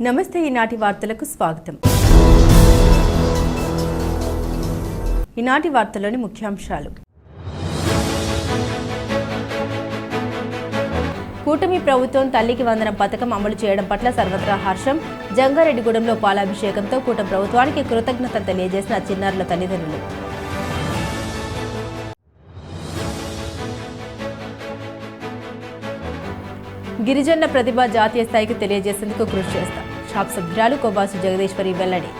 నమస్తే ఈనాటి వార్తలకు స్వాగతం. ఈనాటి వార్తల్లోని ముఖ్యాంశాలు. కూటమి ప్రభుత్వం తల్లికి వందనం పథకం అమలు చేయడం పట్ల సర్వత్రా హర్షం. జంగారెడ్డిగూడెంలో పాలాభిషేకంతో కూటమి ప్రభుత్వానికి కృతజ్ఞతలు తెలియజేసిన చిన్నారుల తల్లిదండ్రులు. గిరిజనుల ప్రతిభ జాతీయ స్థాయికి తెలియజేసేందుకు కృషి చేస్తాం. షాప్ సభ్యురాలు కొవ్వాసు జగదీశ్వరి వెల్లడి.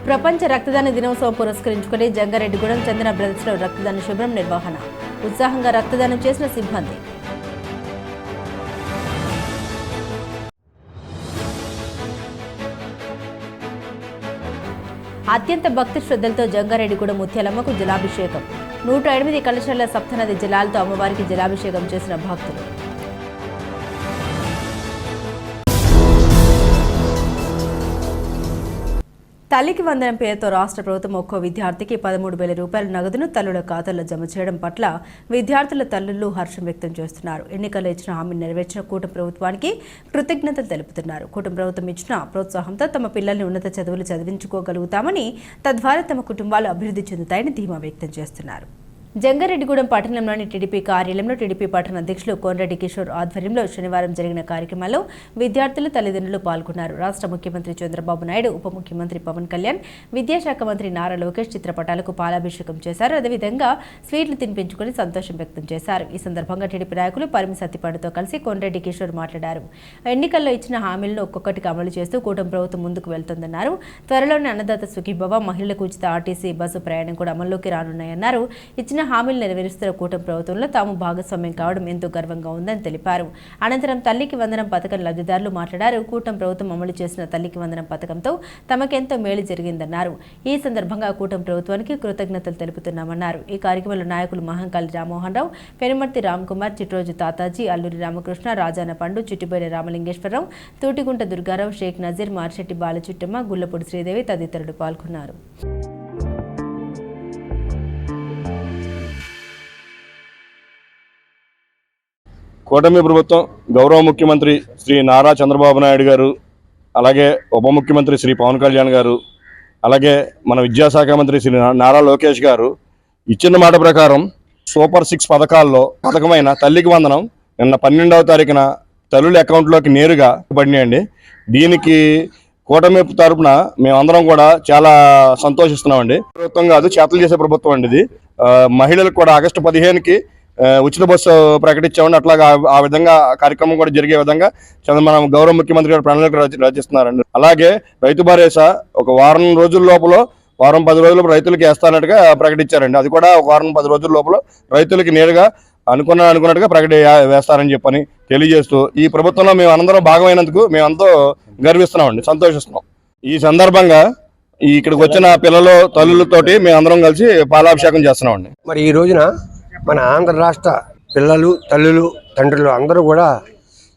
ప్రపంచ రక్తదాన దినోత్సవం పురస్కరించుకుని జంగారెడ్డిగూడెం చందన బ్రదర్స్లో రక్తదాన శిబిరం నిర్వహణ. ఉత్సాహంగా రక్తదానం చేసిన సిబ్బంది. అత్యంత భక్తి శ్రద్ధలతో జంగారెడ్డిగూడెం ముత్యాలమ్మకు జలాభిషేకం. 108 కలశాల సప్తనది జలాలతో అమ్మవారికి జలాభిషేకం చేసిన భక్తులు. తల్లికి వందనం పేరుతో రాష్ట్ర ప్రభుత్వం ఒక్కో విద్యార్థికి 13,000 రూపాయల నగదును తల్లుల ఖాతాల్లో జమ చేయడం పట్ల విద్యార్థుల తల్లులు హర్షం వ్యక్తం చేస్తున్నారు. ఎన్నికల్లో ఇచ్చిన హామీని నెరవేర్చిన కూటమి ప్రభుత్వానికి కృతజ్ఞతలు తెలుపుతున్నారు. కూటమి ప్రభుత్వం ఇచ్చిన ప్రోత్సాహంతో తమ పిల్లల్ని ఉన్నత చదువులు చదివించుకోగలుగుతామని, తద్వారా తమ కుటుంబాలు అభివృద్ధి చెందుతాయని ధీమా వ్యక్తం చేస్తున్నారు. జంగారెడ్డిగూడెం పట్టణంలోని టీడీపీ కార్యాలయంలో టీడీపీ పట్టణ అధ్యక్షులు కోనరెడ్డి కిషోర్ ఆధ్వర్యంలో శనివారం జరిగిన కార్యక్రమంలో విద్యార్థులు తల్లిదండ్రులు పాల్గొన్నారు. రాష్ట్ర ముఖ్యమంత్రి చంద్రబాబు నాయుడు, ఉప ముఖ్యమంత్రి పవన్ కళ్యాణ్, విద్యాశాఖ మంత్రి నారా లోకేష్ చిత్రపటాలకు పాలాభిషేకం చేశారు. అదేవిధంగా స్వీట్లు తినిపించుకుని సంతోషం వ్యక్తం చేశారు. ఈ సందర్భంగా టీడీపీ నాయకులు పరిమి సత్తిపండుతో కలిసి కోనరెడ్డి కిషోర్ మాట్లాడారు. ఎన్నికల్లో ఇచ్చిన హామీలను ఒక్కొక్కటికి అమలు చేస్తూ కూటమి ప్రభుత్వం ముందుకు వెళ్తుందన్నారు. త్వరలోనే అన్నదాత సుఖీభవ, మహిళలకు ఉచిత ఆర్టీసీ బస్సు ప్రయాణం కూడా అమల్లోకి రానున్నాయన్నారు. ఇచ్చిన హామీలు నెరవేరుస్తున్న కూటమి ప్రభుత్వంలో తాము భాగస్వామ్యం కావడం ఎంతో గర్వంగా ఉందని తెలిపారు. అనంతరం తల్లికి వందనం పథకం లబ్ధిదారులు మాట్లాడారు. కూటమి ప్రభుత్వం అమలు చేసిన తల్లికి వందనం పథకంతో తమకెంతో మేలు జరిగిందన్నారు. ఈ సందర్భంగా కూటమి ప్రభుత్వానికి కృతజ్ఞతలు తెలుపుతున్నామన్నారు. ఈ కార్యక్రమంలో నాయకులు మహంకాళి రామ్మోహన్ రావు, పెనుమర్తి రామ్కుమార్, చిట్రోజు తాతాజీ, అల్లూరి రామకృష్ణ, రాజాన పండు, చిట్టిబోయిన రామలింగేశ్వరరావు, తూటిగుంట దుర్గారావు, షేక్ నజీర్, మార్చెట్టి బాలచుట్టమ్మ, గుల్లపూడి శ్రీదేవి తదితరులు పాల్గొన్నారు. కూటమి ప్రభుత్వం గౌరవ ముఖ్యమంత్రి శ్రీ నారా చంద్రబాబు నాయుడు గారు, అలాగే ఉప ముఖ్యమంత్రి శ్రీ పవన్ కళ్యాణ్ గారు, అలాగే మన విద్యాశాఖ మంత్రి శ్రీ నారా లోకేష్ గారు ఇచ్చిన మాట ప్రకారం సూపర్ 6 పథకాల్లో పథకమైన తల్లికి వందనం నిన్న 12వ తారీఖున తల్లుల అకౌంట్లోకి నేరుగా పడినాయండి. దీనికి కూటమి తరఫున మేమందరం కూడా చాలా సంతోషిస్తున్నామండి. ప్రభుత్వం కాదు, చేతలు చేసే ప్రభుత్వం అండి ఇది. మహిళలకు కూడా ఆగస్టు 15కి ఉచిత బస్సు ప్రకటించామండి. అట్లాగా ఆ విధంగా కార్యక్రమం కూడా జరిగే విధంగా మన గౌరవ ముఖ్యమంత్రి గారు ప్రణాళిక రచిస్తున్నారండి. అలాగే రైతు భరోసా ఒక వారం రోజుల లోపల, వారం 10 రోజుల రైతులకి వేస్తానట్టుగా ప్రకటించారండి. అది కూడా ఒక వారం 10 రోజుల లోపల రైతులకి నేరుగా అనుకున్నట్టుగా వేస్తారని చెప్పని తెలియజేస్తూ, ఈ ప్రభుత్వంలో మేము అందరం భాగమైనందుకు మేమంతో గర్విస్తున్నామండి, సంతోషిస్తున్నాం. ఈ సందర్భంగా ఇక్కడికి వచ్చిన పిల్లలు తల్లులతోటి మేము అందరం కలిసి పాలాభిషేకం చేస్తున్నామండి. మరి ఈ రోజున మన ఆంధ్ర రాష్ట్ర పిల్లలు, తల్లులు, తండ్రులు అందరూ కూడా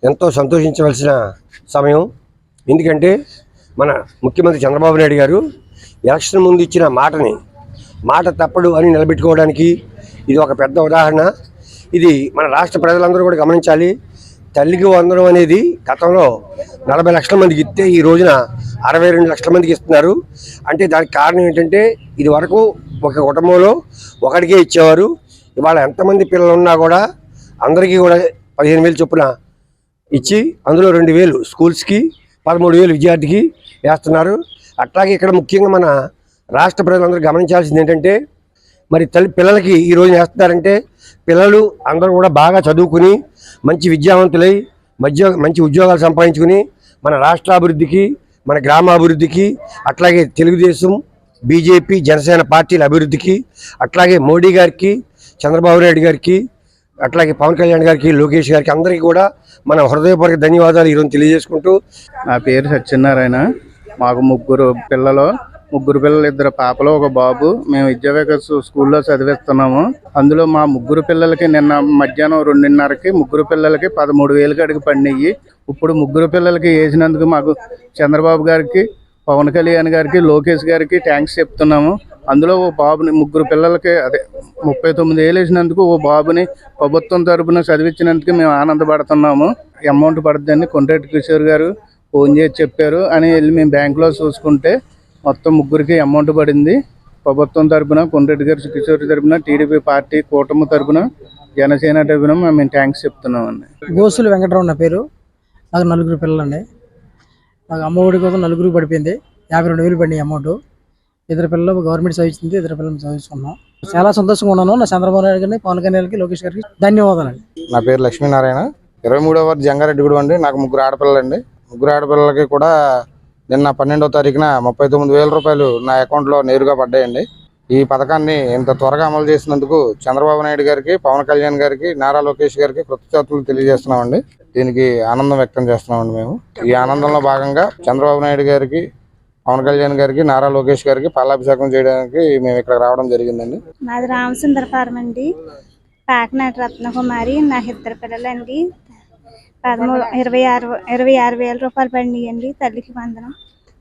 ఎంతో సంతోషించవలసిన సమయం. ఎందుకంటే మన ముఖ్యమంత్రి చంద్రబాబు నాయుడు గారు ఎలక్షన్ ముందు ఇచ్చిన మాట తప్పడు అని నిలబెట్టుకోవడానికి ఇది ఒక పెద్ద ఉదాహరణ. ఇది మన రాష్ట్ర ప్రజలందరూ కూడా గమనించాలి. తల్లికి వందనం అనేది గతంలో 40 లక్షల మందికి ఇస్తే ఈ రోజున 62 లక్షల మందికి ఇస్తున్నారు. అంటే దానికి కారణం ఏంటంటే ఇది వరకు ఒక కుటుంబంలో ఒకడికే ఇచ్చేవారు. ఇవాళ ఎంతమంది పిల్లలు ఉన్నా కూడా అందరికీ కూడా 15,000 చొప్పున ఇచ్చి అందులో 2,000 స్కూల్స్కి, 13,000 విద్యార్థికి వేస్తున్నారు. అట్లాగే ఇక్కడ ముఖ్యంగా మన రాష్ట్ర ప్రజలందరూ గమనించాల్సింది ఏంటంటే, మరి పిల్లలకి ఈ రోజున వేస్తున్నారంటే పిల్లలు అందరూ కూడా బాగా చదువుకుని మంచి విద్యావంతులై మంచి ఉద్యోగాలు సంపాదించుకుని మన రాష్ట్ర అభివృద్ధికి, మన గ్రామాభివృద్ధికి, అట్లాగే తెలుగుదేశం, బీజేపీ, జనసేన పార్టీల అభివృద్ధికి, అట్లాగే మోడీ గారికి, చంద్రబాబు నాయుడు గారికి, అట్లాగే పవన్ కళ్యాణ్ గారికి, లోకేష్ గారికి అందరికీ కూడా మన హృదయపూర్వక ధన్యవాదాలు ఈరోజు తెలియజేసుకుంటూ. నా పేరు సత్యనారాయణ. మాకు 3 పిల్లలు, 3 పిల్లలు, 2 పాపలు, 1 బాబు. మేము విద్యావేగ స్కూల్లో చదివిస్తున్నాము. అందులో మా 3 పిల్లలకి నిన్న మధ్యాహ్నం 2:30కి 3 పిల్లలకి 13,000 కాడికి పడినాయి. ఇప్పుడు 3 పిల్లలకి వేసినందుకు మాకు చంద్రబాబు గారికి, పవన్ కళ్యాణ్ గారికి, లోకేష్ గారికి థ్యాంక్స్ చెప్తున్నాము. అందులో ఓ బాబుని ముగ్గురు పిల్లలకి అదే 39 ఏళ్ళు వేసినందుకు ఓ బాబుని ప్రభుత్వం తరపున చదివించినందుకు మేము ఆనందపడుతున్నాము. అమౌంట్ పడుతుందని కొండ్రెడ్డి కిషోర్ గారు ఫోన్ చేసి చెప్పారు అని వెళ్ళి మేము బ్యాంకులో చూసుకుంటే మొత్తం ముగ్గురికి అమౌంట్ పడింది. ప్రభుత్వం తరపున కొండ్రెడ్డి గారు కిషోర్ తరపున టీడీపీ పార్టీ కూటమి తరపున జనసేన తరపున మేము థ్యాంక్స్ చెప్తున్నామండి. గోసులు వెంకటరావు నా పేరు. నాకు 4 పిల్లలండి. నాకు అమ్మఒడి కోసం 4 పడిపోయింది. 52,000 పడినాయి అమౌంట్. 2 పిల్లలు గవర్నమెంట్ చదివించింది, 2 పిల్లలు చదివించుకున్నాం. చాలా సంతోషంగా ఉన్నాను. నా చంద్రబాబు నాయుడు గారిని, పవన్ కళ్యాణ్ గారికి, లోకేష్ గారికి ధన్యవాదాలండి. నా పేరు లక్ష్మీనారాయణ. 23వ వార్డు జంగారెడ్డిగూడెం అండి. నాకు 3 ఆడపిల్లలండి. 3 ఆడపిల్లలకి కూడా నిన్న 12వ తారీఖున 39,000 రూపాయలు నా అకౌంట్లో నేరుగా పడ్డాయండి. ఈ పథకాన్ని ఇంత త్వరగా అమలు చేసినందుకు చంద్రబాబు నాయుడు గారికి, పవన్ కళ్యాణ్ గారికి, నారా లోకేష్ గారికి కృతజ్ఞతలు తెలియజేస్తున్నామండి. దీనికి ఆనందం వ్యక్తం చేస్తున్నామండి. మేము ఈ ఆనందంలో భాగంగా చంద్రబాబు నాయుడు గారికి, పవన్ కళ్యాణ్ గారికి, నారా లోకేష్ గారికి పాలాభిషేకం చేయడానికి మేము ఇక్కడ రావడం జరిగిందండి. మాది రామసుందరపురం అండి. పాకనాటి రత్నకుమారి. నా 2 పిల్లలండి. 26,000 రూపాయలు పడినాయండి. తల్లికి వందనం.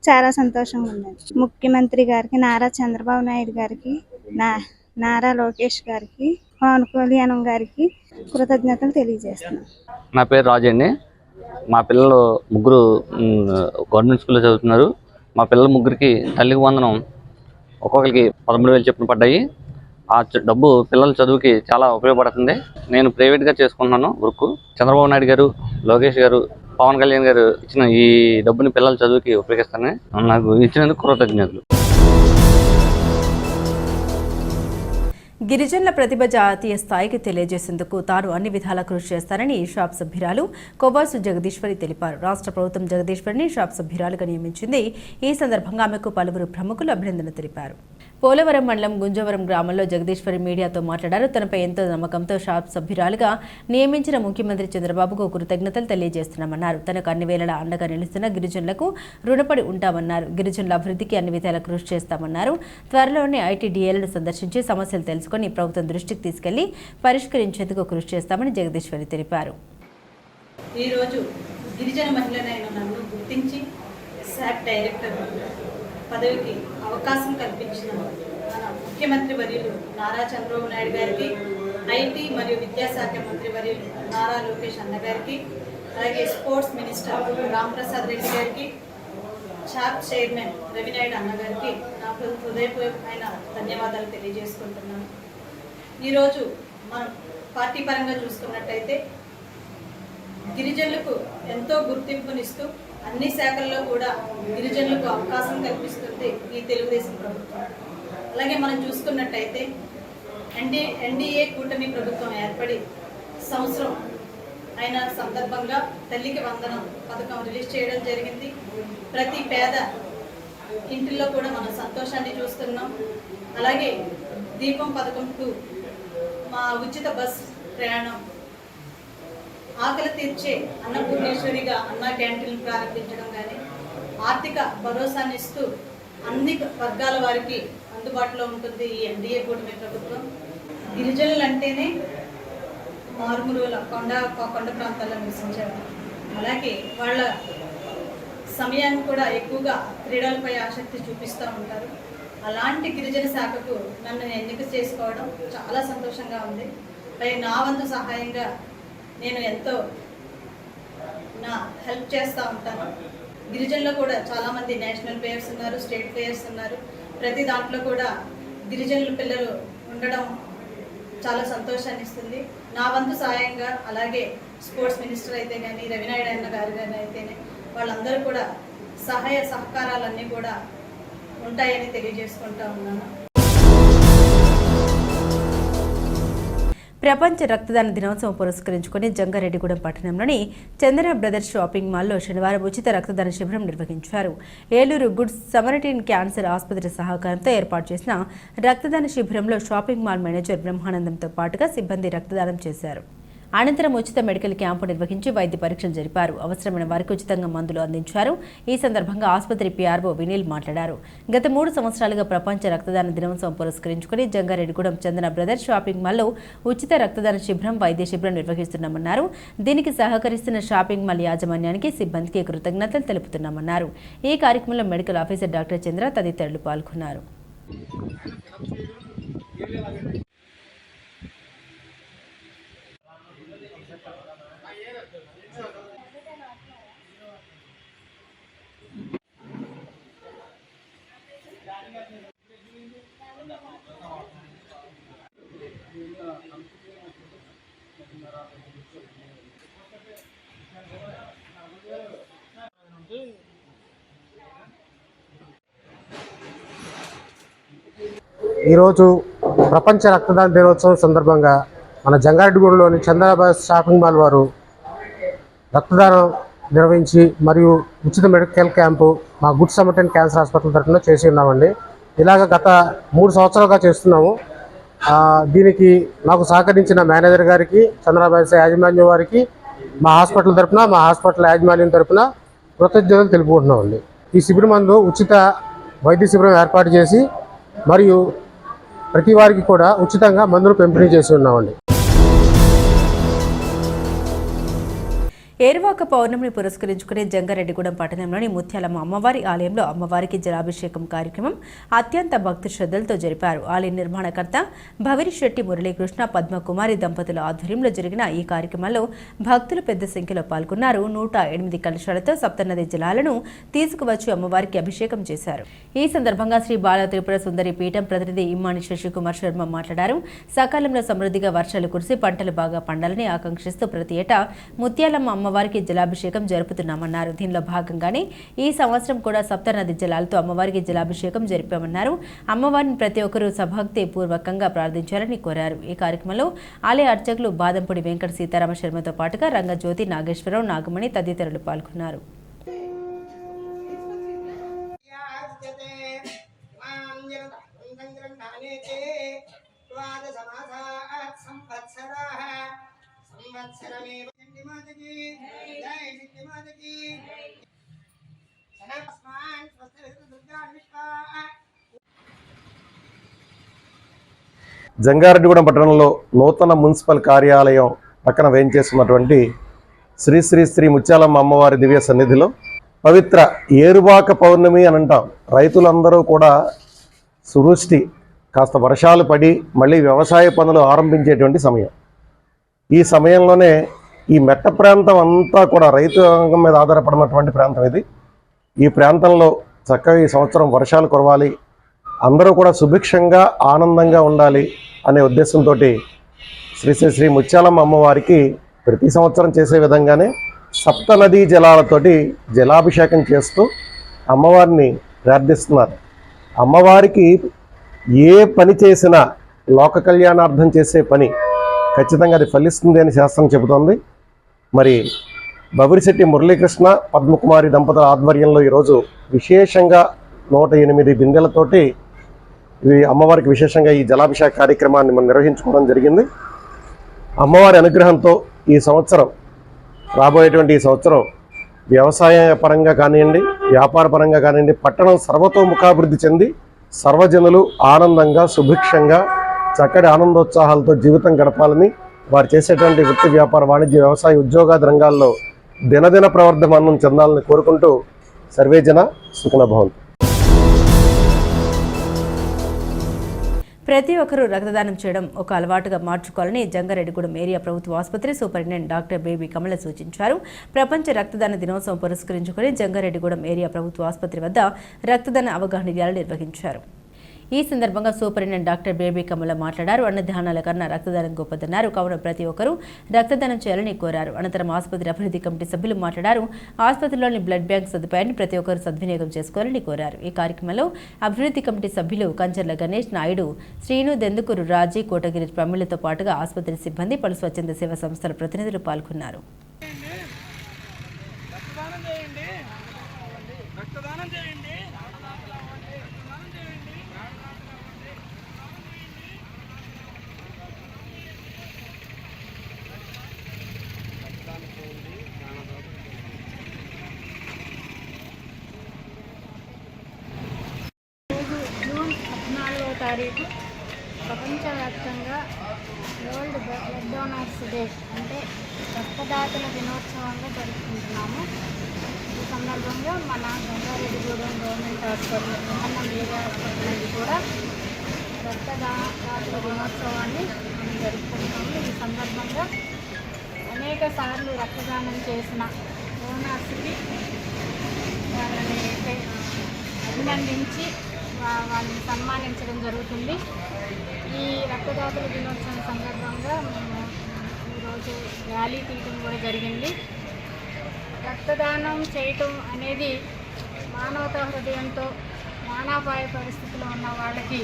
చాలా సంతోషంగా ఉందండి. ముఖ్యమంత్రి గారికి, నారా చంద్రబాబు నాయుడు గారికి, నారా లోకేష్ గారికి, పవన్ కళ్యాణ్ గారికి కృతజ్ఞతలు తెలియజేస్తున్నాను. నా పేరు రాజు అండి. మా పిల్లలు 3 గవర్నమెంట్ స్కూల్లో చదువుతున్నారు. మా పిల్లల 3కి తల్లికి వందనం ఒక్కొక్కరికి 13,000 చొప్పున పడ్డాయి. ఆ డబ్బు పిల్లల చదువుకి చాలా ఉపయోగపడుతుంది. నేను ప్రైవేట్గా చేసుకుంటున్నాను వర్క్. చంద్రబాబు నాయుడు గారు, లోకేష్ గారు, పవన్ కళ్యాణ్ గారు ఇచ్చిన ఈ డబ్బుని పిల్లల చదువుకి ఉపయోగిస్తానని నాకు ఇచ్చినందుకు కృతజ్ఞతలు. గిరిజనుల ప్రతిభ జాతీయ స్థాయికి తెలియజేసేందుకు తాను అన్ని విధాలా కృషి చేస్తానని షాప్ సభ్యురాలు కొవ్వాసు జగదీశ్వరి తెలిపారు. రాష్ట్ర ప్రభుత్వం జగదీశ్వరిని షాప్ సభ్యురాలుగా నియమించింది. ఈ సందర్భంగా ఆమెకు పలువురు ప్రముఖులు అభినందన తెలిపారు. పోలవరం మండలం గుంజవరం గ్రామంలో జగదీశ్వరి మీడియాతో మాట్లాడారు. తనపై ఎంతో నమ్మకంతో షాప్ సభ్యురాలుగా నియమించిన ముఖ్యమంత్రి చంద్రబాబుకు కృతజ్ఞతలు తెలియజేస్తున్నామన్నారు. తనకు అన్ని వేళలా అండగా నిలుస్తున్న గిరిజనులకు రుణపడి ఉంటామన్నారు. గిరిజనుల అభివృద్ధికి అన్ని విధాలా కృషి చేస్తామన్నారు. త్వరలోనే ఐటీడీఏలను సందర్శించి సమస్యలు తెలుసుకొని ప్రభుత్వం దృష్టికి తీసుకెళ్లి పరిష్కరించేందుకు కృషి చేస్తామని జగదీశ్వరి తెలిపారు. ఈరోజు గిరిజన మహిళనైన నన్ను గుర్తించి శాప్ డైరెక్టర్ పదవికి అవకాశం కల్పించిన మన ముఖ్యమంత్రి వర్యులు నారా చంద్రబాబు నాయుడు గారికి, ఐటీ మరియు విద్యాశాఖ మంత్రి వర్యులు నారా లోకేష్ అన్న గారికి, అలాగే స్పోర్ట్స్ మినిస్టర్ రాంప్రసాద్ రెడ్డి గారికి, షాప్ చైర్మన్ రవినాయుడు అన్న గారికి నా హృదయపూర్వకమైన ధన్యవాదాలు తెలియజేసుకుంటున్నాను. ఈరోజు మనం పార్టీ పరంగా చూసుకున్నట్టయితే గిరిజనులకు ఎంతో గుర్తింపునిస్తూ అన్ని శాఖల్లో కూడా గిరిజనులకు అవకాశం కల్పిస్తుంది ఈ తెలుగుదేశం ప్రభుత్వం. అలాగే మనం చూసుకున్నట్టయితే ఎన్డీఏ కూటమి ప్రభుత్వం ఏర్పడి సంవత్సరం అయిన సందర్భంగా తల్లికి వందనం పథకం రిలీజ్ చేయడం జరిగింది. ప్రతి పేద ఇంటిల్లో కూడా మనం సంతోషాన్ని చూస్తున్నాం. అలాగే దీపం పథకంకు మా ఉచిత బస్ ప్రయాణం, ఆకలి తీర్చే అన్నపూర్ణేశ్వరిగా అన్న క్యాంటీన్లు ప్రారంభించడం కానీ, ఆర్థిక భరోసాని ఇస్తూ అన్ని వర్గాల వారికి అందుబాటులో ఉంటుంది ఈ ఎన్డీఏ కూటమి ప్రభుత్వం. గిరిజనులు అంటేనే మారుమూల కొండ ప్రాంతాల్లో నివసించారు. అలాగే వాళ్ళ సమయాన్ని కూడా ఎక్కువగా క్రీడలపై ఆసక్తి చూపిస్తూ ఉంటారు. అలాంటి గిరిజన శాఖకు నన్ను ఎన్నిక చేసుకోవడం చాలా సంతోషంగా ఉంది. పై నా వంతు సహాయంగా నేను ఎంతో నా హెల్ప్ చేస్తూ ఉంటాను. గిరిజనులు కూడా చాలామంది నేషనల్ ప్లేయర్స్ ఉన్నారు, స్టేట్ ప్లేయర్స్ ఉన్నారు. ప్రతి దాంట్లో కూడా గిరిజనుల పిల్లలు ఉండడం చాలా సంతోషాన్ని ఇస్తుంది. నా వంతు సహాయంగా అలాగే స్పోర్ట్స్ మినిస్టర్ అయితే కానీ, రవినాయుడు అన్న గారు కానీ అయితేనే వాళ్ళందరూ కూడా సహాయ సహకారాలన్నీ కూడా ఉంటాయని తెలియజేసుకుంటా ఉన్నాను. ప్రపంచ రక్తదాన దినోత్సవం పురస్కరించుకుని జంగారెడ్డిగూడెం పట్టణంలోని చందన బ్రదర్స్ షాపింగ్ మాల్లో శనివారం ఉచిత రక్తదాన శిబిరం నిర్వహించారు. ఏలూరు గుడ్ సమరిటీన్ క్యాన్సర్ ఆసుపత్రి సహకారంతో ఏర్పాటు చేసిన రక్తదాన శిబిరంలో షాపింగ్ మాల్ మేనేజర్ బ్రహ్మానందంతో పాటుగా సిబ్బంది రక్తదానం చేశారు. అనంతరం ఉచిత మెడికల్ క్యాంపు నిర్వహించి వైద్య పరీక్షలు జరిపారు. అవసరమైన వారికి ఉచితంగా మందులు అందించారు. ఈ సందర్భంగా ఆసుపత్రి పీఆర్ఓ వినీల్ మాట్లాడారు. గత 3 సంవత్సరాలుగా ప్రపంచ రక్తదాన దినోత్సవం పురస్కరించుకుని జంగారెడ్డిగూడెం చందన బ్రదర్స్ షాపింగ్ మాల్లో ఉచిత రక్తదాన శిబిరం, వైద్య శిబిరం నిర్వహిస్తున్నామన్నారు. దీనికి సహకరిస్తున్న షాపింగ్ మాల్ యాజమాన్యానికి, సిబ్బందికి కృతజ్ఞతలు తెలుపుతున్నామన్నారు. ఈ కార్యక్రమంలో మెడికల్ ఆఫీసర్ డాక్టర్ చంద్ర తదితరులు పాల్గొన్నారు. ఈరోజు ప్రపంచ రక్తదాన దినోత్సవం సందర్భంగా మన జంగారెడ్డిగూడలోని చంద్రబాబు షాపింగ్ మాల్ వారు రక్తదానం నిర్వహించి మరియు ఉచిత మెడికల్ క్యాంపు మా గుడ్ సమటన్ క్యాన్సర్ హాస్పిటల్ తరఫున చేసి ఉన్నామండి. ఇలాగ గత 3 సంవత్సరాలుగా చేస్తున్నాము. దీనికి నాకు సహకరించిన మేనేజర్ గారికి, చంద్రబాబు యాజమాన్యం వారికి మా హాస్పిటల్ తరఫున, మా హాస్పిటల్ యాజమాన్యం తరఫున కృతజ్ఞతలు తెలుపుకుంటున్నామండి. ఈ శిబిరం మందు ఉచిత వైద్య శిబిరం ఏర్పాటు చేసి మరియు ప్రతి వారికి కూడా ఉచితంగా మందులు పంపిణీ చేసి ఉన్నామండి. ఏరువాక పౌర్ణమిని పురస్కరించుకునే జంగారెడ్డిగూడెం పట్టణంలోని ముత్యాలమ్మ అమ్మవారి ఆలయంలో అమ్మవారికి జలాభిషేకం కార్యక్రమం అత్యంత భక్తి శ్రద్ధలతో జరిపారు. ఆలయ నిర్మాణకర్త భవిరిశెట్టి మురళీకృష్ణ, పద్మకుమారి దంపతుల ఆధ్వర్యంలో జరిగిన ఈ కార్యక్రమంలో భక్తులు పెద్ద సంఖ్యలో పాల్గొన్నారు. 108 కలశాలతో సప్తనది జలాలను తీసుకువచ్చి అమ్మవారికి అభిషేకం చేశారు. ఈ సందర్భంగా శ్రీ బాల త్రిపుర సుందరి పీఠం ప్రతినిధి ఇమ్మాని శశికుమార్ శర్మ మాట్లాడారు. సకాలంలో సమృద్ధిగా వర్షాలు కురిసి పంటలు బాగా పండాలని ఆకాంక్షిస్తూ ప్రతి ఏటా ముత్యాలమ్మ అమ్మవారికి జలాభిషేకం జరుపుతున్నామన్నారు. దీనిలో భాగంగానే ఈ సంవత్సరం కూడా సప్తనది జలాలతో అమ్మవారికి జలాభిషేకం జరిపామన్నారు. అమ్మవారిని ప్రతి ఒక్కరూ సభక్తి పూర్వకంగా ప్రార్థించాలని కోరారు. ఈ కార్యక్రమంలో ఆలయ అర్చకులు బాదంపూడి వెంకట సీతారామ శర్మతో పాటుగా రంగజ్యోతి, నాగేశ్వరరావు, నాగమణి తదితరులు పాల్గొన్నారు. జంగారెడ్డిగూడెం పట్టణంలో నూతన మున్సిపల్ కార్యాలయం పక్కన వేయించేస్తున్నటువంటి శ్రీ శ్రీ శ్రీ ముత్యాలమ్మ అమ్మవారి దివ్య సన్నిధిలో పవిత్ర ఏరువాక పౌర్ణమి అని అంటాం. రైతులందరూ కూడా సువృష్టి కాస్త వర్షాలు పడి మళ్ళీ వ్యవసాయ పనులు ఆరంభించేటువంటి సమయం. ఈ సమయంలోనే ఈ మెట్ట ప్రాంతం అంతా కూడా రైతు రంగం మీద ఆధారపడినటువంటి ప్రాంతం ఇది. ఈ ప్రాంతంలో చక్కగా ఈ సంవత్సరం వర్షాలు కురవాలి, అందరూ కూడా సుభిక్షంగా ఆనందంగా ఉండాలి అనే ఉద్దేశంతో శ్రీ శ్రీ శ్రీ ముత్యాలమ్మ అమ్మవారికి ప్రతి సంవత్సరం చేసే విధంగానే సప్తనదీ జలాలతోటి జలాభిషేకం చేస్తూ అమ్మవారిని ప్రార్థిస్తున్నారు. అమ్మవారికి ఏ పని చేసినా లోక కళ్యాణార్థం చేసే పని ఖచ్చితంగా అది ఫలిస్తుంది అని శాస్త్రం చెబుతోంది. మరి భవిరిశెట్టి మురళీకృష్ణ, పద్మకుమారి దంపతుల ఆధ్వర్యంలో ఈరోజు విశేషంగా 108 బిందెలతోటి అమ్మవారికి విశేషంగా ఈ జలాభిషేక కార్యక్రమాన్ని మనం నిర్వహించుకోవడం జరిగింది. అమ్మవారి అనుగ్రహంతో ఈ సంవత్సరం, రాబోయేటువంటి ఈ సంవత్సరం వ్యవసాయ పరంగా కానివ్వండి, వ్యాపార పరంగా కానివ్వండి, పట్టణం సర్వతోముఖాభివృద్ధి చెంది సర్వజనులు ఆనందంగా సుభిక్షంగా చక్కటి ఆనందోత్సాహాలతో జీవితం గడపాలని, వారు చేసేటువంటి వృత్తి, వ్యాపార, వాణిజ్య, వ్యవసాయ, ఉద్యోగాది రంగాల్లో దినదిన ప్రవర్ధమానం చెందాలని కోరుకుంటూ సర్వేజన సుఖినో భవంతు. ప్రతి ఒక్కరూ రక్తదానం చేయడం ఒక అలవాటుగా మార్చుకోవాలని జంగారెడ్డిగూడెం ఏరియా ప్రభుత్వ ఆసుపత్రి సూపరింటెండెంట్ డాక్టర్ బేబీ కమల సూచించారు. ప్రపంచ రక్తదాన దినోత్సవం పురస్కరించుకుని జంగారెడ్డిగూడెం ఏరియా ప్రభుత్వ ఆసుపత్రి వద్ద రక్తదాన అవగాహన ర్యాలీ నిర్వహించారు. ఈ సందర్భంగా సూపరింటెండెంట్ డాక్టర్ బేబీ కమల మాట్లాడారు. అన్నదానాల కన్నా రక్తదానం గొప్పదన్నారు. కావున ప్రతి ఒక్కరూ రక్తదానం చేయాలని కోరారు. అనంతరం ఆసుపత్రి అభివృద్ధి కమిటీ సభ్యులు మాట్లాడారు. ఆసుపత్రిలోని బ్లడ్ బ్యాంక్ సదుపాయాన్ని ప్రతి ఒక్కరూ సద్వినియోగం చేసుకోవాలని కోరారు. ఈ కార్యక్రమంలో అభివృద్ధి కమిటీ సభ్యులు కంచర్ల గణేష్ నాయుడు, శ్రీను, దెందుకూరు రాజీ, కోటగిరి ప్రమిళ్లతో పాటుగా ఆసుపత్రి సిబ్బంది, పలు స్వచ్ఛంద సేవా సంస్థల ప్రతినిధులు పాల్గొన్నారు. జూన్ 14వ తారీఖు ప్రపంచవ్యాప్తంగా వరల్డ్ బ్లడ్ డోనర్స్ డే అంటే రక్తదాతల దినోత్సవంగా జరుపుకుంటున్నాము. ఈ సందర్భంగా మన Jangareddygudem government hospital area hospital కూడా రక్తదాతల దినోత్సవాన్ని మనం జరుపుకుంటాము. ఈ సందర్భంగా అనేక సార్లు రక్తదానం చేసిన డోనర్స్కి వాళ్ళని అభినందించి వాళ్ళని సన్మానించడం జరుగుతుంది. ఈ రక్తదాతల దినోత్సవం సందర్భంగా మేము ఈరోజు ర్యాలీ తీయడం కూడా జరిగింది. రక్తదానం చేయటం అనేది మానవతా హృదయంతో ప్రాణాపాయ పరిస్థితిలో ఉన్న వాళ్ళకి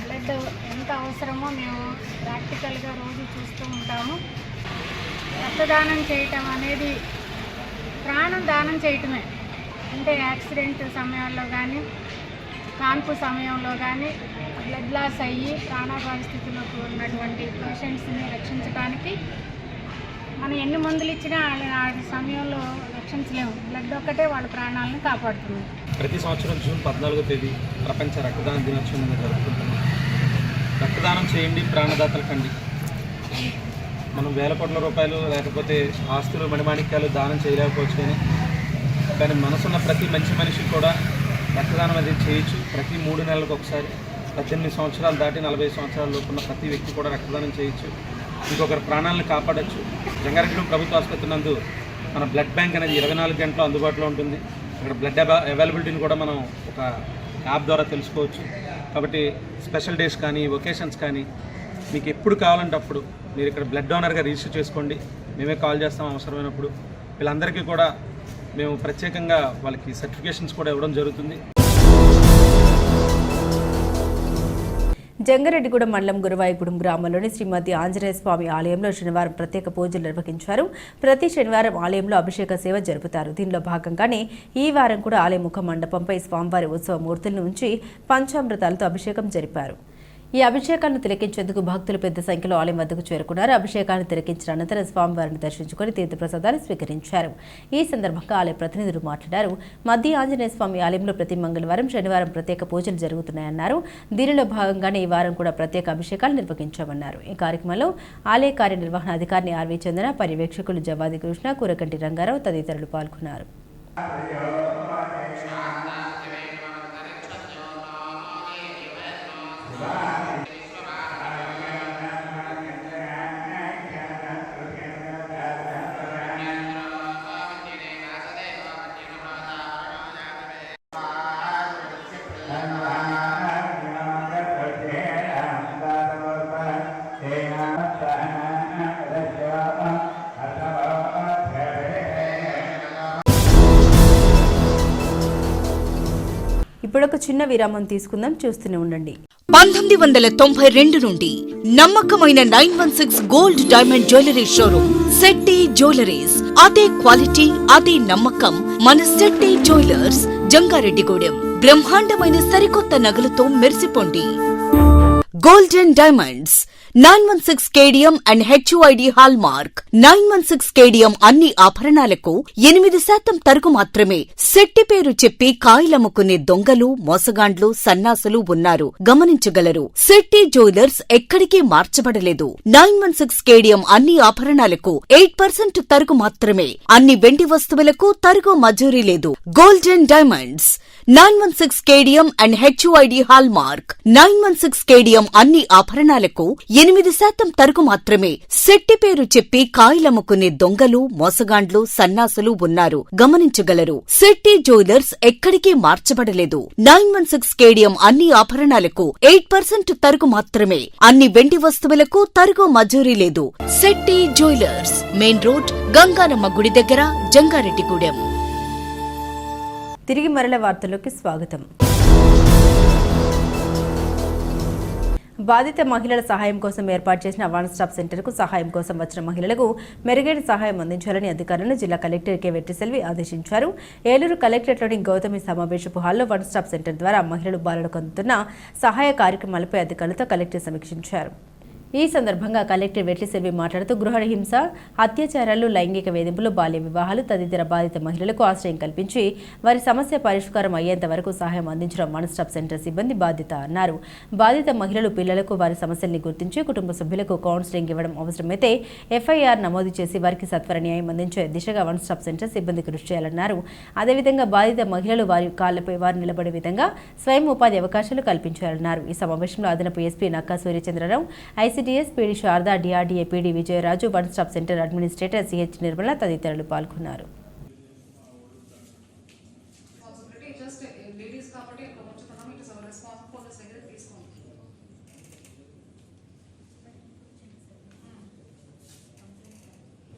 బ్లడ్ ఎంత అవసరమో మేము ప్రాక్టికల్గా రోజు చూస్తూ ఉంటాము. రక్తదానం చేయటం అనేది ప్రాణం దానం చేయటమే. అంటే యాక్సిడెంట్ సమయాల్లో కానీ కాన్పు సమయంలో కానీ బ్లడ్ లాస్ అయ్యి ప్రాణాపాయ స్థితిలో ఉన్నటువంటి పేషెంట్స్ని రక్షించడానికి మనం ఎన్ని మందులు ఇచ్చినా ఆ సమయంలో రక్షించలేము. బ్లడ్ ఒక్కటే వాళ్ళ ప్రాణాలను కాపాడుతుంది. ప్రతి సంవత్సరం జూన్ 14వ తేదీ ప్రపంచ రక్తదాన దినోత్సవం జరుపుకుంటున్నాం. రక్తదానం చేయండి, ప్రాణదాతలు కండి. మనం వేల కోట్ల రూపాయలు లేకపోతే ఆస్తులు మణిమాణిక్యాలు దానం చేయలేకపోవచ్చు, కానీ మనసున్న ప్రతి మంచి మనిషి కూడా రక్తదానం అనేది చేయొచ్చు. ప్రతి 3 నెలలకు ఒకసారి 18 సంవత్సరాలు దాటి 40 సంవత్సరాల లోపున్న ప్రతి వ్యక్తి కూడా రక్తదానం చేయొచ్చు. ఇంకొకరి ప్రాణాలను కాపాడచ్చు. జంగారెడ్డిగూడెం ప్రభుత్వ ఆసుపత్రి నందు మన బ్లడ్ బ్యాంక్ అనేది 24 గంటలు అందుబాటులో ఉంటుంది. అక్కడ బ్లడ్ అవైలబిలిటీని కూడా మనం ఒక యాప్ ద్వారా తెలుసుకోవచ్చు. కాబట్టి స్పెషల్ డేస్ కానీ ఒకేషన్స్ కానీ మీకు ఎప్పుడు కావాలంటే అప్పుడు మీరు ఇక్కడ బ్లడ్ డోనర్గా రిజిస్టర్ చేసుకోండి. మేమే కాల్ చేస్తాం అవసరమైనప్పుడు. వీళ్ళందరికీ కూడా మేము ప్రత్యేకంగా వాళ్ళకి సర్టిఫికేషన్స్ కూడా ఇవ్వడం జరుగుతుంది. జంగారెడ్డిగూడెం మండలం గురువాయిగూడెం గ్రామంలోని శ్రీమతి ఆంజనేయ స్వామి ఆలయంలో శనివారం ప్రత్యేక పూజలు నిర్వహించారు. ప్రతి శనివారం ఆలయంలో అభిషేక సేవ జరుపుతారు. దీనిలో భాగంగానే ఈ వారం కూడా ఆలయ ముఖ మండపంపై స్వామివారి ఉత్సవ మూర్తులను ఉంచి పంచామృతాలతో అభిషేకం జరిపారు. ఈ అభిషేకాలను తిలకించేందుకు భక్తులు పెద్ద సంఖ్యలో ఆలయం వద్దకు చేరుకున్నారు. అభిషేకాన్ని తిలకించిన అనంతరం స్వామివారిని దర్శించుకుని తీర్థప్రసాదాలు స్వీకరించారు. ఈ సందర్భంగా ఆలయ ప్రతినిధులు మాట్లాడారు. మధ్య ఆంజనేయ స్వామి ఆలయంలో ప్రతి మంగళవారం, శనివారం ప్రత్యేక పూజలు జరుగుతున్నాయన్నారు. దీనిలో భాగంగానే ఈ వారం కూడా ప్రత్యేక అభిషేకాలు నిర్వహించామన్నారు. ఈ కార్యక్రమంలో ఆలయ కార్యనిర్వహణ అధికారిని ఆర్వీ చందన, పర్యవేక్షకులు జవాది కృష్ణ, కూరకంటి రంగారావు తదితరులు పాల్గొన్నారు. ఇప్పుడొక చిన్న విరామం తీసుకుందాం, చూస్తూనే ఉండండి. 1992 నుండి నమ్మకమైన 916 gold diamond jewellery showroom Shetty jewelleries. అదే క్వాలిటీ, అదే నమ్మకం మన శెట్టి జ్యువెలర్స్ జంగారెడ్డిగూడెం. బ్రహ్మాండమైన సరికొత్త నగలతో మెరిసిపోండి. గోల్డెన్ డైమండ్స్ 916 కేడియం అండ్ హెచ్యుఐడి హాల్ మార్క్. 916 కేడియం అన్ని ఆభరణాలకు 8% తరుగు మాత్రమే. శెట్టి పేరు చెప్పి కాయలమ్ముకునే దొంగలు, మోసగాండ్లు, సన్నాసులు ఉన్నారు, గమనించగలరు. శెట్టి జ్యువెలర్స్ ఎక్కడికి మార్చబడలేదు. 916 కేడియం అన్ని ఆభరణాలకు 8% తరుగు మాత్రమే. అన్ని వెండి వస్తువులకు తరుగు మజూరీ లేదు. గోల్డెన్ డైమండ్స్ 916 కేడియం అండ్ హెచ్యుఐడి హాల్ మార్క్. 916 కేడియం అన్ని ఆభరణాలకు 8% తరుగు మాత్రమే. శెట్టి పేరు చెప్పి కాయలమ్ముకునే దొంగలు, మోసగాండ్లు, సన్నాసులు ఉన్నారు, గమనించగలరు. శెట్టి జ్యువెలర్స్ ఎక్కడికి మార్చబడలేదు. 916 కేడియం అన్ని ఆభరణాలకు 8% తరుగు మాత్రమే. అన్ని వెండి వస్తువులకు తరుగు మజూరీ లేదు. Shetty jewellers, main road, Ganganamma గుడి దగ్గర, జంగారెడ్డిగూడెం. తిరిగి మరల వార్తల్లోకి స్వాగతం. బాధిత మహిళల సహాయం కోసం ఏర్పాటు చేసిన వన్ స్టాప్ సెంటర్కు సహాయం కోసం వచ్చిన మహిళలకు మెరుగైన సహాయం అందించాలని అధికారులను జిల్లా కలెక్టర్ కె వెట్టిసెల్వి ఆదేశించారు. ఏలూరు కలెక్టరేట్లోని గౌతమి సమావేశపు హాల్లో వన్ స్టాప్ సెంటర్ ద్వారా మహిళలు బాలలకు అందుతున్న సహాయ కార్యక్రమాలపై అధికారులతో కలెక్టర్ సమీక్షించారు. ఈ సందర్భంగా కలెక్టర్ వెట్లి సెల్వి మాట్లాడుతూ గృహ హింస, అత్యాచారాలు, లైంగిక వేధింపులు, బాల్య వివాహాలు తదితర బాధిత మహిళలకు ఆశ్రయం కల్పించి వారి సమస్య పరిష్కారం అయ్యేంత వరకు సహాయం అందించడం వన్ స్టాప్ సెంటర్ సిబ్బంది బాధ్యత అన్నారు. బాధిత మహిళలు, పిల్లలకు వారి సమస్యల్ని గుర్తించి కుటుంబ సభ్యులకు కౌన్సిలింగ్ ఇవ్వడం, అవసరమైతే ఎఫ్ఐఆర్ నమోదు చేసి వారికి సత్వర న్యాయం అందించే దిశగా వన్ స్టాప్ సెంటర్ సిబ్బంది కృషి చేయాలన్నారు. అదేవిధంగా బాధిత మహిళలు వారి కాళ్లపై వారు నిలబడే విధంగా స్వయం ఉపాధి అవకాశాలు కల్పించాలన్నారు. ఈ సమావేశంలో అదనపు SP Nakka Suryachandra Rao, ICDS PD Sharada, DRDA PD Vijayaraju, one stop centre administrator CH Nirmala తదితరులు పాల్గొన్నారు.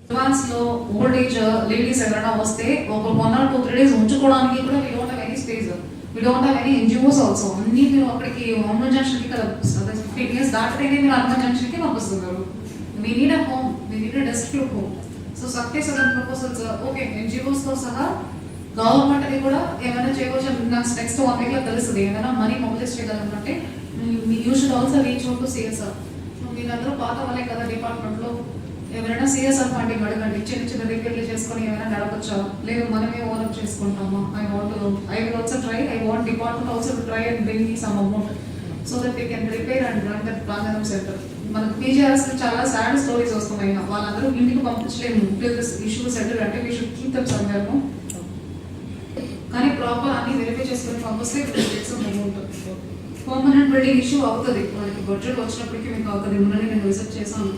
అడ్వాన్స్ లో ఓల్డ్ ఏజ్ లేడీస్ ఎవరైనా వస్తే ఒక 1 or 2 days ఉంచుకోవడానికి కూడా we don't have any space. We don't have any NGOs also. అన్ని మీరు అక్కడికి హనుమాన్ జంక్షన్ కి కదా 15 years దాటితేనే మీరు హనుమాన్ జంక్షన్ కి పంపిస్తున్నారు. We need a home. We need a destitute home. So సక్కే సదన్ ప్రపోజల్స్ ఓకే NGOs తో సహా గవర్నమెంట్ అది కూడా ఏమైనా చేయవచ్చు. నెక్స్ట్ 1 week లో తెలుస్తుంది. ఏమైనా మనీ మొబిలైజ్ చేయగలమంటే you should also reach out to CSR. మీరందరూ పాత వాళ్ళే కదా డిపార్ట్మెంట్ లో, ఎవరైనా సిఎస్ఆర్ ఫండింగ్ అడగండి. చిన్న చిన్న రిపేర్లు చేసుకొని ఏమైనా నడపచ్చా, లేదు మనమే own up చేసుకుంటామా. I will also try. I want department also to try and bring me some amount so that they can repair and run that Pranganam center. మనకు పీజీఆర్ఎస్ చాలా సాడ్ స్టోరీస్ వస్తున్నాయి. వాళ్ళందరూ ఇంటికి పంపించలేము. ఇష్యూ సెటిల్ అంటే we should keep them somewhere. కానీ proper అన్ని verify చేసుకొని పంపిస్తే అమౌంట్ పర్మనెంట్ బిల్డింగ్ ఇష్యూ అవుతుంది. వాళ్ళకి బడ్జెట్ వచ్చినప్పటికీ మీకు అవుతుంది. మిమ్మల్ని నేను విజిట్ చేశాను.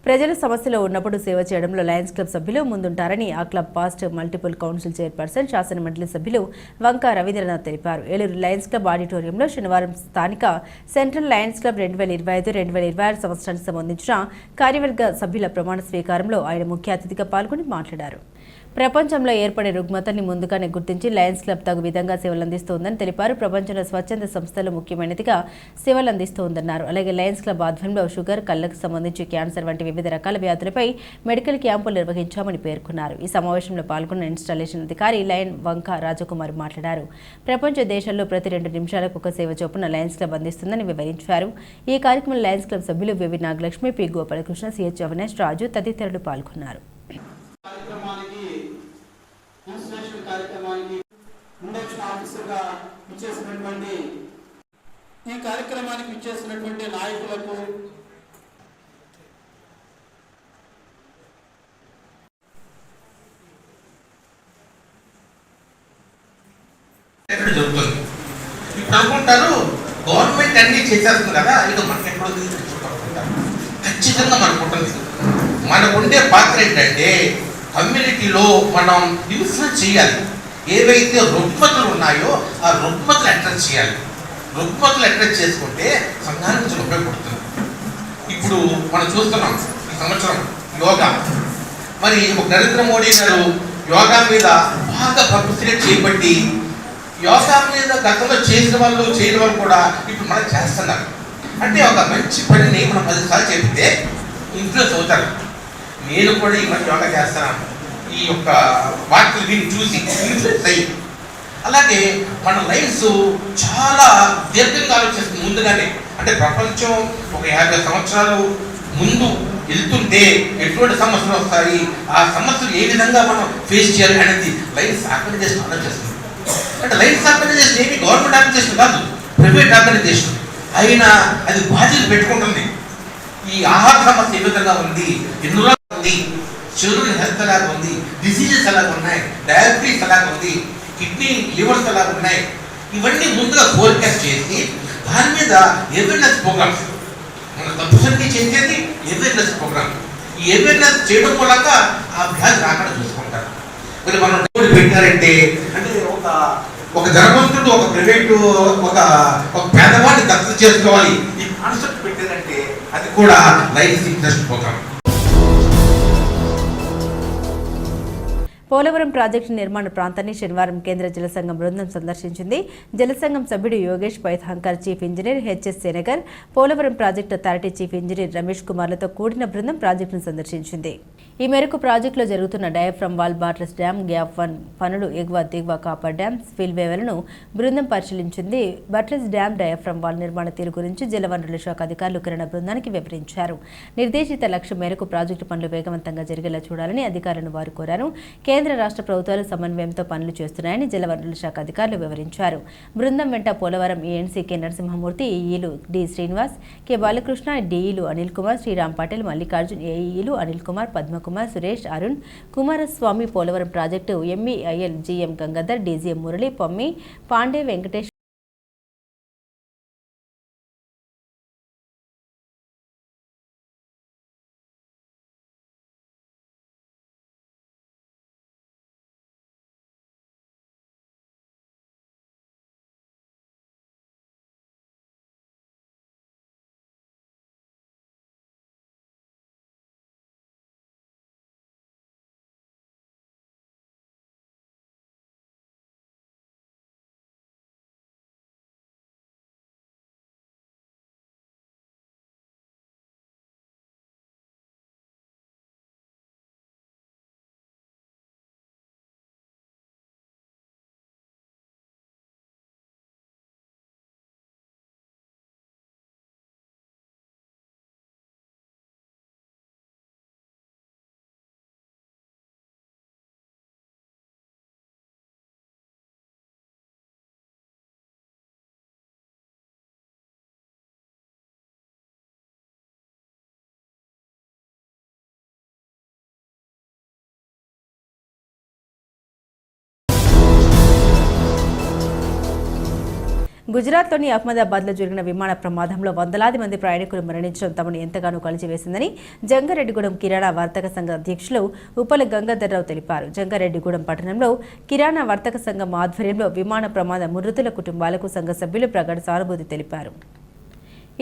ప్రజల సమస్యలో ఉన్నప్పుడు సేవ చేయడంలో లయన్స్ క్లబ్ సభ్యులు ముందుంటారని ఆ club past multiple council chairperson, శాసన మండలి సభ్యులు వంక రవీంద్రనాథ్ తెలిపారు. ఏలూరు లయన్స్ క్లబ్ ఆడిటోరియంలో శనివారం స్థానిక సెంట్రల్ లయన్స్ క్లబ్ 2025-2026 సంవత్సరానికి సంబంధించిన కార్యవర్గ సభ్యుల ప్రమాణ స్వీకారంలో ఆయన ముఖ్య అతిథిగా పాల్గొని మాట్లాడారు. ప్రపంచంలో ఏర్పడే రుగ్మతల్ని ముందుగానే గుర్తించి లయన్స్ క్లబ్ తగు విధంగా సేవలందిస్తోందని తెలిపారు. ప్రపంచంలో స్వచ్ఛంద సంస్థలు ముఖ్యమైనదిగా సేవలందిస్తోందన్నారు. అలాగే లయన్స్ క్లబ్ ఆధ్వర్యంలో షుగర్, కళ్లకు సంబంధించి క్యాన్సర్ వంటి వివిధ రకాల వ్యాధులపై మెడికల్ క్యాంపులు నిర్వహించామని పేర్కొన్నారు. ఈ సమావేశంలో పాల్గొన్న ఇన్స్టాలేషన్ అధికారి లయన్ వంక రాజకుమార్ మాట్లాడారు. ప్రపంచ దేశాల్లో ప్రతి 2 నిమిషాలకు ఒక సేవ చొప్పున లయన్స్ క్లబ్ అందిస్తుందని వివరించారు. ఈ కార్యక్రమంలో లయన్స్ క్లబ్ సభ్యులు వివి నాగలక్ష్మి, పి గోపాలకృష్ణ, సిహెచ్ అవినాష్, రాజు తదితరులు పాల్గొన్నారు. ఈ కార్యక్రమానికి విచ్చేసినటువంటి నాయకులకు, జరుగుతుంది. ఇప్పుడు అనుకుంటారు గవర్నమెంట్ అన్ని చేసేస్తుంది కదా, ఇక మనకి ఎప్పుడు ఖచ్చితంగా మనకు ఉంటుంది. మనకు ఉండే పాత్ర ఏంటంటే కమ్యూనిటీలో మనం ఇన్ఫ్లుయెన్స్ చేయాలి. ఏవైతే రుగ్మతలు ఉన్నాయో ఆ రుగ్మతలు అడ్రస్ చేయాలి. రుగ్మతలు అడ్రస్ చేసుకుంటే సంఘానికి కొంచెం ఉపయోగపడుతుంది. ఇప్పుడు మనం చూస్తున్నాం ఈ సంవత్సరం యోగా, మరి నరేంద్ర మోడీ గారు యోగా మీద బాగా పబ్లిసిటీ చేయబట్టి యోగా మీద గతంలో చేసిన వాళ్ళు చేయని వాళ్ళు కూడా ఇప్పుడు మనం చేస్తున్నారు. అంటే ఒక మంచి పనిని మనం 10 సార్లు చెబితే ఇన్ఫ్లుయెన్స్ అవుతారు. నేను కూడా ఈ మధ్య యోగా చేస్తున్నాను, ఈ యొక్క వార్తలు దీన్ని చూసి ఇన్ఫ్లుయెన్స్ అయ్యి. అలాగే మన లైన్స్ చాలా దీర్ఘంగా ఆలోచిస్తుంది ముందుగానే. అంటే ప్రపంచం ఒక 50 సంవత్సరాలు ముందు వెళ్తుంటే ఎటువంటి సమస్యలు వస్తాయి, ఆ సమస్యలు ఏ విధంగా మనం ఫేస్ చేయాలి అనేది లైన్స్ ఆర్గనైజేషన్ ఆలోచిస్తుంది. అంటే లైన్స్ ఆర్గనైజేషన్ ఏమి గవర్నమెంట్ ఆర్గనైజేషన్ కాదు, ప్రైవేట్ ఆర్గనైజేషన్ అయినా అది బాధ్యత పెట్టుకుంటుంది. ఈ ఆహార సమస్య ఏ విధంగా ఉంది, ఎన్ని రోజులు ఉంది, చిల్డ్రన్ హెల్త్ ఎలాగ ఉంది, డిసీజెస్ ఎలాగ ఉన్నాయి, డయాబెటీస్ ఎలాగ ఉంది, కిడ్నీ లివర్స్ ఎలాగ ఉన్నాయి, ఇవన్నీ ముందుగా ఫోర్కాస్ట్ చేసి దాని మీద అవేర్నెస్ ప్రోగ్రామ్స్ మన తప్పుసరికి చేసేది అవేర్నెస్ ప్రోగ్రామ్. ఈ అవేర్నెస్ చేయడం మూలంగా ఆ వ్యాధి రాకుండా చూసుకుంటారు. మరి మనం పెట్టారంటే అంటే ఒక ధనవంతుడు ఒక ప్రైవేటు ఒక పేదవాడిని దత్తత చేసుకోవాలి ఈ కాన్సెప్ట్ పెట్టారంటే అది కూడా life interest program. Polavaram project నిర్మాణ ప్రాంతాన్ని శనివారం కేంద్ర జలసంఘం బృందం సందర్శించింది. జలసంఘం సభ్యుడు Yogesh Paithankar, chief engineer HS Senagar, Polavaram project authority chief engineer Ramesh కుమార్లతో కూడిన బృందం ప్రాజెక్టును సందర్శించింది. ఈ మేరకు ప్రాజెక్టులో జరుగుతున్న diaphragm wall, buttress dam, gap 1 పనులు, ఎగువ దిగువ కాపర్ డ్యాం, స్పిల్వేలను బృందం పరిశీలించింది. బట్రస్ డ్యాం, డయాఫ్రమ్ వాల్ నిర్మాణ తీరు గురించి జలవనరుల శాఖ అధికారులు కిరణ బృందానికి వివరించారు. నిర్దేశిత లక్ష్యం మేరకు ప్రాజెక్టు పనులు వేగవంతంగా జరిగేలా చూడాలని అధికారులను వారు కోరారు. కేంద్ర రాష్ట్ర ప్రభుత్వాలు సమన్వయంతో పనులు చేస్తున్నాయని జలవనరుల శాఖ అధికారులు వివరించారు. బృందం వెంట పోలవరం ఈఎన్సీ కె నరసింహమూర్తి, ఏఈలు డి శ్రీనివాస్, కె బాలకృష్ణ, డిఈలు అనిల్ కుమార్, శ్రీరామ్ పాటిల్, మల్లికార్జున్, ఏఈలు Anil Kumar, Padmakumar, Suresh, Arun, Kumaraswamy, Polavaram project MEIL GM Gangadhar, DGM Murali, Pommi, Pande, Venkatesh, గుజరాత్లోని అహ్మదాబాద్లో జరిగిన విమాన ప్రమాదంలో వందలాది మంది ప్రయాణికులు మరణించడం తమను ఎంతగానో కలిచివేసిందని జంగారెడ్డిగూడెం కిరాణా వర్తక సంఘ అధ్యక్షులు ఉప్పల గంగాధర్రావు తెలిపారు. జంగారెడ్డిగూడెం పట్టణంలో కిరాణా వర్తక సంఘం ఆధ్వర్యంలో విమాన ప్రమాద మృతుల కుటుంబాలకు సంఘ సభ్యులు ప్రగాఢ సానుభూతి తెలిపారు.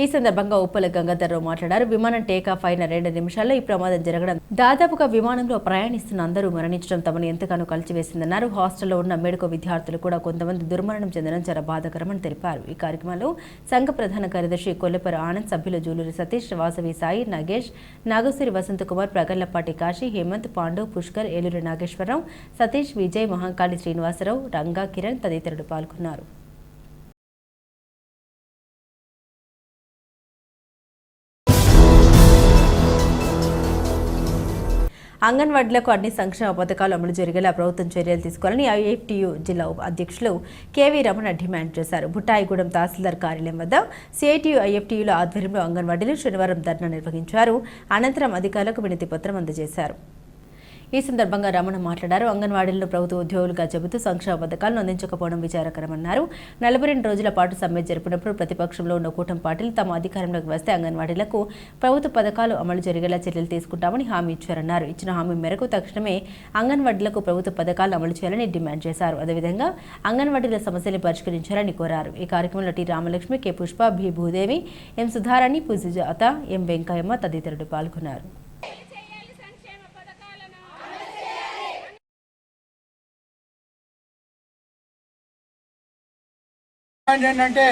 ఈ సందర్భంగా ఉప్పల గంగాధర్రావు మాట్లాడారు. విమానం టేకాఫ్ అయిన 2 నిమిషాల్లో ఈ ప్రమాదం జరగడం, దాదాపుగా విమానంలో ప్రయాణిస్తున్న అందరూ మరణించడం తమను ఎంతగానో కలిచివేసిందన్నారు. హాస్టల్లో ఉన్న మెడికో విద్యార్థులు కూడా కొంతమంది దుర్మరణం చెందడం చాలా బాధాకరమని తెలిపారు. ఈ కార్యక్రమంలో సంఘ ప్రధాన కార్యదర్శి కొల్లెపర ఆనంద్, సభ్యులు జూలూరి సతీష్, వాసవి సాయి, నాగేష్, నాగసూరి వసంతకుమార్, ప్రగల్లపాటి కాశీ, హేమంత్, పాండు, పుష్కర్, ఏలూరి నాగేశ్వరరావు, సతీష్, విజయ్, మహంకాళి శ్రీనివాసరావు, రంగా, కిరణ్ తదితరులు పాల్గొన్నారు. అంగన్వాడీలకు అన్ని సంక్షేమ పథకాలు అమలు జరిగేలా ప్రభుత్వం చర్యలు తీసుకోవాలని ఐఎఫ్టీయూ జిల్లా అధ్యక్షులు కేవీ రమణ డిమాండ్ చేశారు. బుట్టాయిగూడెం తహసీల్దార్ కార్యాలయం వద్ద సిఐటియు ఐఎఫ్టీయూల ఆధ్వర్యంలో అంగన్వాడీలు శనివారం ధర్నా నిర్వహించారు. అనంతరం అధికారులకు వినతి పత్రం అందజేశారు. ఈ సందర్భంగా రమణ మాట్లాడారు. అంగన్వాడీలను ప్రభుత్వ ఉద్యోగులుగా చెబుతూ సంక్షేమ పథకాలను అందించకపోవడం విచారకరమన్నారు. 42 రోజుల పాటు సమ్మె జరిపినప్పుడు ప్రతిపక్షంలో ఉన్న కూటమి పార్టీలు తమ అధికారంలోకి వస్తే అంగన్వాడీలకు ప్రభుత్వ పథకాలు అమలు జరిగేలా చర్యలు తీసుకుంటామని హామీ ఇచ్చారన్నారు. ఇచ్చిన హామీ మేరకు తక్షణమే అంగన్వాడీలకు ప్రభుత్వ పథకాలు అమలు చేయాలని డిమాండ్ చేశారు. అదేవిధంగా అంగన్వాడీల సమస్యలు పరిష్కరించాలని కోరారు. ఈ కార్యక్రమంలో T Ramalakshmi, K Pushpa, B Bhudevi, M Sudharani, Pujatha, M Venkayyamma తదితరులు పాల్గొన్నారు. ఏంటంటే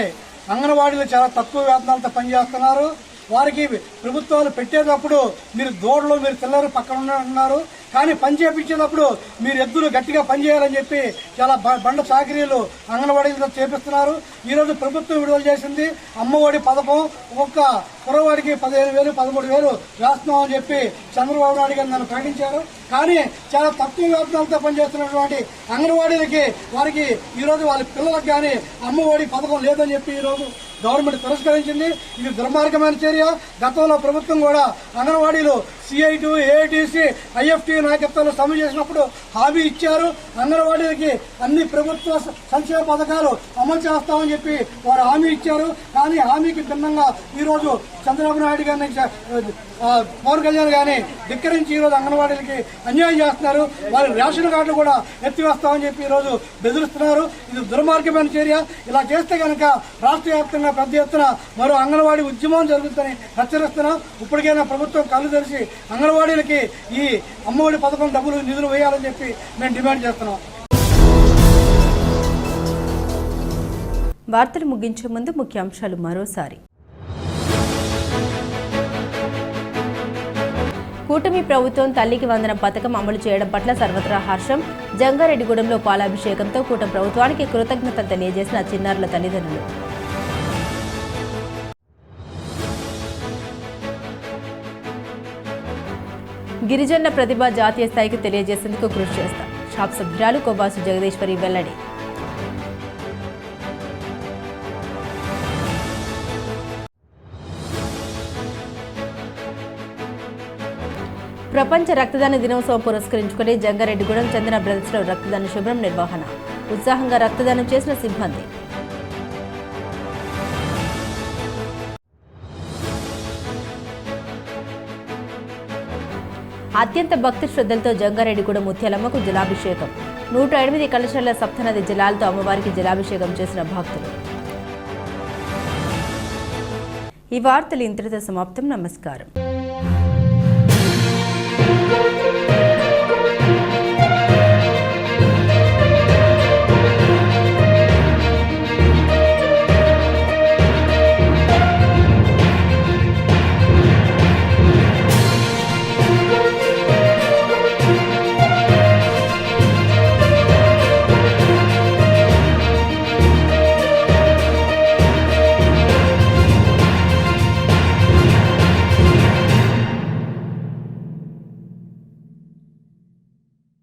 అంగన్వాడీలు చాలా తక్కువ వేతనాలతో పనిచేస్తున్నారు. వారికి ప్రభుత్వాలు పెట్టేటప్పుడు మీరు దూడలు మీరు తెల్లరు పక్కన ఉన్నారు, కానీ పని చేపించేటప్పుడు మీరు ఎద్దులు గట్టిగా పనిచేయాలని చెప్పి చాలా బండ చాకరీలు అంగన్వాడీలతో చేపిస్తున్నారు. ఈరోజు ప్రభుత్వం విడుదల చేసింది అమ్మఒడి పథకం. ఒక్కొక్క కుర్రవాడికి 15,000 13,000 వేస్తున్నామని చెప్పి చంద్రబాబు నాయుడు గారు నన్ను ప్రకటించారు. కానీ చాలా తక్కువ వేతనాలతో పనిచేస్తున్నటువంటి అంగన్వాడీలకి వారికి ఈరోజు వాళ్ళ పిల్లలకు కానీ అమ్మఒడి పథకం లేదని చెప్పి ఈరోజు గవర్నమెంట్ తిరస్కరించింది. ఇది దుర్మార్గమైన చర్య. గతంలో ప్రభుత్వం కూడా అంగన్వాడీలు సిఐటి, ఏఐటీసీ, ఐఎఫ్టీ నాయకత్వంలో సమ్మె చేసినప్పుడు హామీ ఇచ్చారు. అంగన్వాడీలకి అన్ని ప్రభుత్వ సంక్షేమ పథకాలు అమలు చేస్తామని చెప్పి వారు హామీ ఇచ్చారు. కానీ హామీకి భిన్నంగా ఈరోజు చంద్రబాబు నాయుడు గారిని పవన్ కళ్యాణ్ కానీ ధిక్కరించి ఈరోజు అంగన్వాడీలకి అన్యాయం చేస్తున్నారు. వారి రేషన్ కార్డులు కూడా ఎత్తివేస్తామని చెప్పి ఈరోజు బెదిరిస్తున్నారు. ఇది దుర్మార్గమైన చర్య. ఇలా చేస్తే కనుక రాష్ట్ర వ్యాప్తంగా పెద్ద ఎత్తున మరో అంగన్వాడీ ఉద్యమం జరుగుతుందని హెచ్చరిస్తున్నాం. ఇప్పటికైనా ప్రభుత్వం కళ్ళు తెరిచి అంగన్వాడీలకి ఈ అమ్మఒడి పథకం నిధులు వేయాలని చెప్పి మేము డిమాండ్ చేస్తున్నాం. వార్తలు ముగించే ముందు ముఖ్యాంశాలు మరోసారి. కూటమి ప్రభుత్వం తల్లికి వందనం పథకం అమలు చేయడం పట్ల సర్వత్రా హర్షం. జంగారెడ్డిగూడెంలో పాలాభిషేకంతో కూటమి ప్రభుత్వానికి కృతజ్ఞతలు తెలియజేసిన చిన్నారుల తల్లిదండ్రులు. గిరిజనుల ప్రతిభ జాతీయ స్థాయికి తెలియజేసేందుకు కృషి చేస్తాం. షాప్ సభ్యురాలు కోబాసు జగదీశ్వరి వెల్లడి. ప్రపంచ రక్తదాన దినోత్సవం పురస్కరించుకుని జంగారెడ్డిగూడెం చందన బ్రదర్స్లో రక్తదాన శిబిరం నిర్వహణ. ఉత్సాహంగా రక్తదానం చేసిన సిబ్బంది. అత్యంత భక్తి శ్రద్ధలతో జంగారెడ్డిగూడెం ముత్యాలమ్మకు జలాభిషేకం. 108 కలశాల సప్తనది జలాలతో అమ్మవారికి జలాభిషేకం చేసిన భక్తులు. ఈ వార్తలు ఇంతటితో సమాప్తం. నమస్కారం.